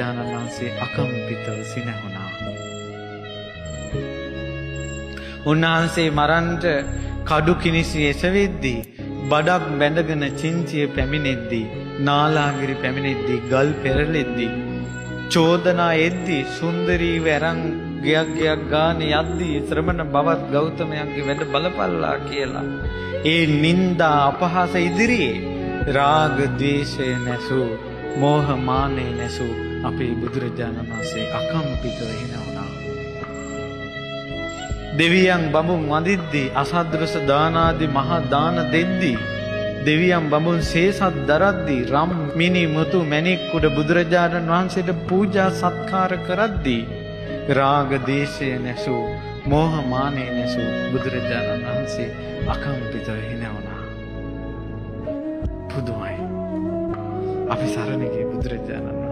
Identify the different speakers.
Speaker 1: බුදුරජාණන් වහන්සේ අකම්පිතව සිනහුණා. උන්වහන්සේ මරන්ට කඩු කිනිසි එසවෙද්දී, බඩක් බැඳගෙන චින්චිය පැමිණෙද්දී, නාලාගිරි පැමිණෙද්දී, ගල් පෙරලෙද්දී, චෝදනා එද්දී, සුන්දරීව ඇරන් ගයක් ගාන යද්දී ශ්‍රමණ බවත් ගෞතමයන්ගේ වැඩ බලපල්ලා කියලා ඒ නින්දා අපහාස ඉදිරියේ රාග ද්වේෂය නැසූ, මෝහ මානය නැසූ අපේ බුදුරජාණන් වහන්සේ අකම්පිතව හිනවුණා. දෙවියන් බඹුන් වඳිද්දී, අසද්දරස දානාදී මහා දාන දෙද්දී, දෙවියන් බඹුන් සේසත් දරද්දී, රම් මිනි මුතු මැණික් උඩ බුදුරජාණන් වහන්සේට පූජා සත්කාර කරද්දී රාග දේශය නැසූ, මෝහ මානය නැසූ බුදුරජාණන් වහන්සේ අකම්පිතව හිනවුණා. පුදුමයි. අපි සරණ ගිය බුදුරජාණන්